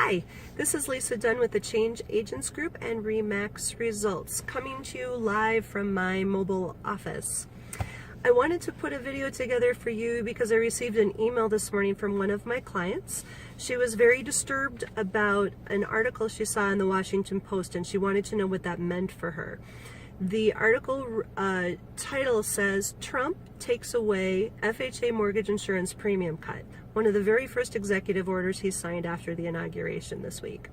Hi, this is Lisa Dunn with the Change Agents Group and RE/MAX Results, coming to you live from my mobile office. I wanted to put a video together for you because I received an email this morning from one of my clients. She was very disturbed about an article she saw in the Washington Post, and she wanted to know what that meant for her. The article title says, "Trump takes away FHA Mortgage Insurance Premium cut," one of the very first executive orders he signed after the inauguration this week.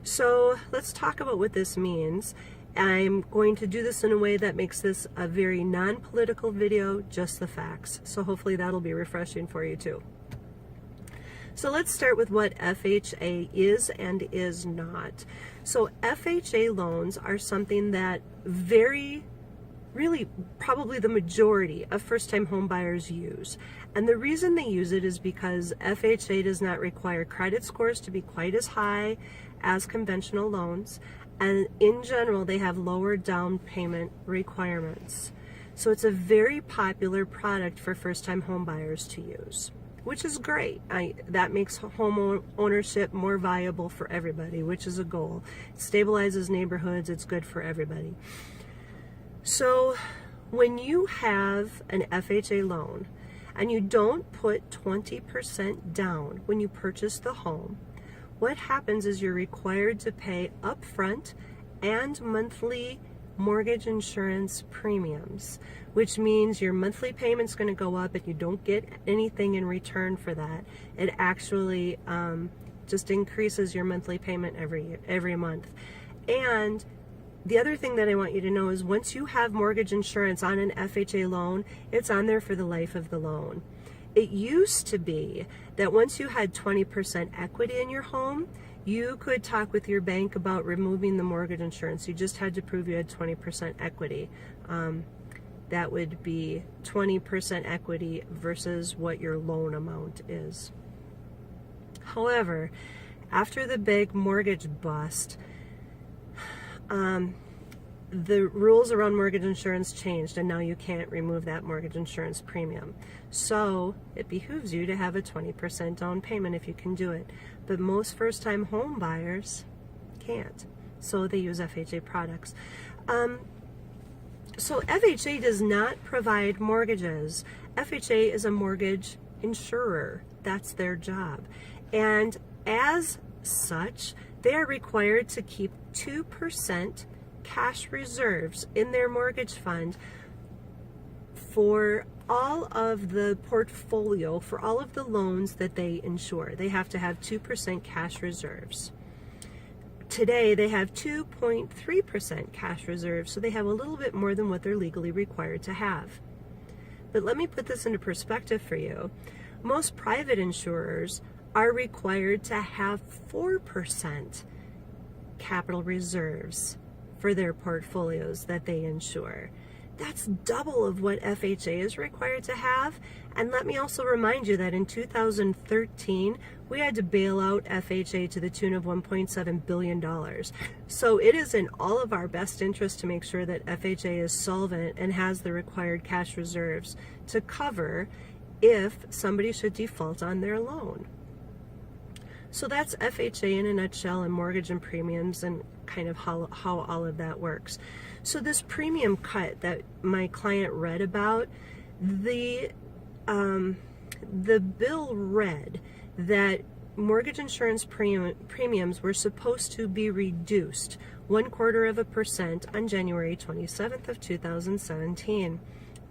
So let's talk about what this means. I'm going to do this in a way that makes this a very non-political video, just the facts. So hopefully that'll be refreshing for you too. So let's start with what FHA is and is not. So FHA loans are something that really probably the majority of first-time home buyers use. And the reason they use it is because FHA does not require credit scores to be quite as high as conventional loans. And in general, they have lower down payment requirements. So it's a very popular product for first-time home buyers to use, which is great. That makes home ownership more viable for everybody, which is a goal. It stabilizes neighborhoods. It's good for everybody. So when you have an FHA loan and you don't put 20% down when you purchase the home, what happens is you're required to pay upfront and monthly mortgage insurance premiums, which means your monthly payment's going to go up and you don't get anything in return for that. It actually just increases your monthly payment every month. And the other thing that I want you to know is once you have mortgage insurance on an FHA loan, it's on there for the life of the loan. It used to be that once you had 20% equity in your home, you could talk with your bank about removing the mortgage insurance. You just had to prove you had 20% equity. That would be 20% equity versus what your loan amount is. However, after the big mortgage bust, the rules around mortgage insurance changed, and now you can't remove that mortgage insurance premium. So it behooves you to have a 20% down payment if you can do it. But most first-time home buyers can't, so they use FHA products. So FHA does not provide mortgages. FHA is a mortgage insurer. That's their job. And as such, they are required to keep 2% cash reserves in their mortgage fund for all of the portfolio, for all of the loans that they insure. They have to have 2% cash reserves. Today, they have 2.3% cash reserves, so they have a little bit more than what they're legally required to have. But let me put this into perspective for you. Most private insurers are required to have 4% capital reserves for their portfolios that they insure. That's double of what FHA is required to have. And let me also remind you that in 2013, we had to bail out FHA to the tune of $1.7 billion. So it is in all of our best interest to make sure that FHA is solvent and has the required cash reserves to cover if somebody should default on their loan. So that's FHA in a nutshell, and mortgage and premiums and kind of how all of that works. So this premium cut that my client read about, the bill read that mortgage insurance premiums were supposed to be reduced 0.25% on January 27th of 2017.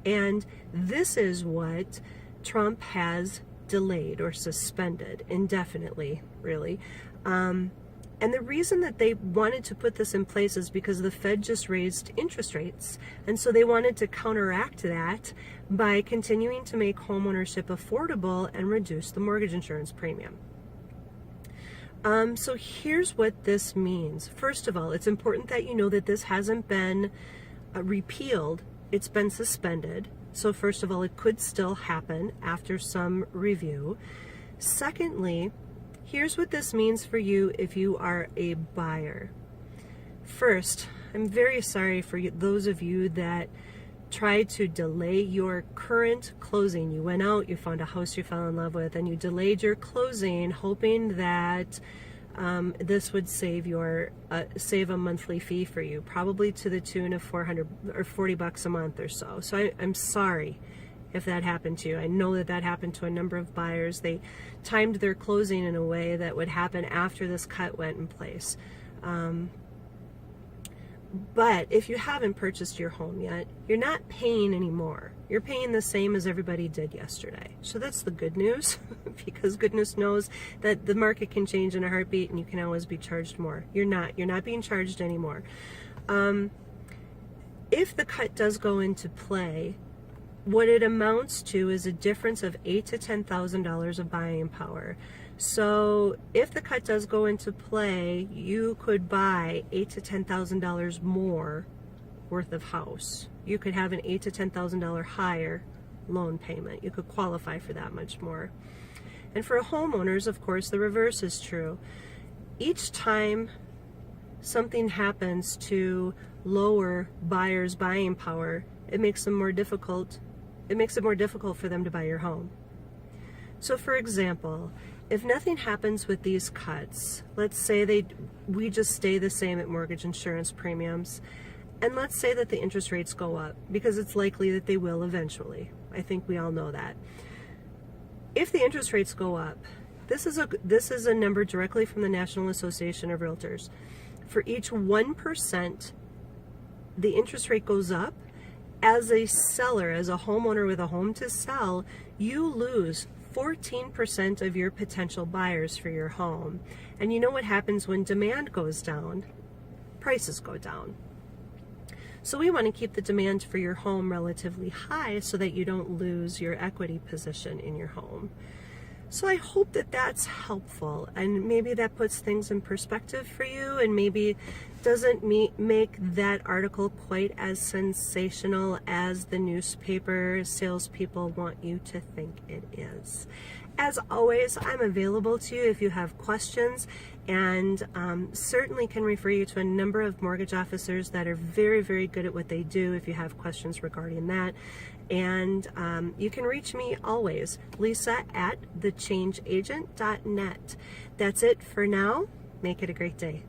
And this is what Trump has delayed or suspended indefinitely, really. And the reason that they wanted to put this in place is because the Fed just raised interest rates. And so they wanted to counteract that by continuing to make homeownership affordable and reduce the mortgage insurance premium. So here's what this means. First of all, it's important that you know that this hasn't been repealed. It's been suspended. So first of all, it could still happen after some review. Secondly, here's what this means for you if you are a buyer. First, I'm very sorry for those of you that tried to delay your current closing. You went out, you found a house you fell in love with, and you delayed your closing hoping that this would save save a monthly fee for you, probably to the tune of $400 or $40 a month or so. So I'm sorry if that happened to you. I know that happened to a number of buyers. They timed their closing in a way that would happen after this cut went in place. But if you haven't purchased your home yet, you're not paying anymore. You're paying the same as everybody did yesterday. So that's the good news, because goodness knows that the market can change in a heartbeat and you can always be charged more. You're not being charged anymore. If the cut does go into play, what it amounts to is a difference of $8,000 to $10,000 of buying power. So if the cut does go into play, you could buy $8,000 to $10,000 more worth of house. You could have an $8,000 to $10,000 higher loan payment. You could qualify for that much more. And for homeowners, of course, the reverse is true. Each time something happens to lower buyers' buying power, it makes it more difficult for them to buy your home. So for example, if nothing happens with these cuts, let's say we just stay the same at mortgage insurance premiums, and let's say that the interest rates go up, because it's likely that they will eventually. I think we all know that. If the interest rates go up, this is a number directly from the National Association of Realtors. For each 1% the interest rate goes up, as a seller, as a homeowner with a home to sell, you lose 14% of your potential buyers for your home. And you know what happens when demand goes down? Prices go down. So we want to keep the demand for your home relatively high so that you don't lose your equity position in your home. So I hope that that's helpful, and maybe that puts things in perspective for you, and maybe doesn't make that article quite as sensational as the newspaper salespeople want you to think it is. As always, I'm available to you if you have questions, and certainly can refer you to a number of mortgage officers that are very, very good at what they do if you have questions regarding that. And you can reach me always, Lisa at thechangeagent.net. That's it for now. Make it a great day.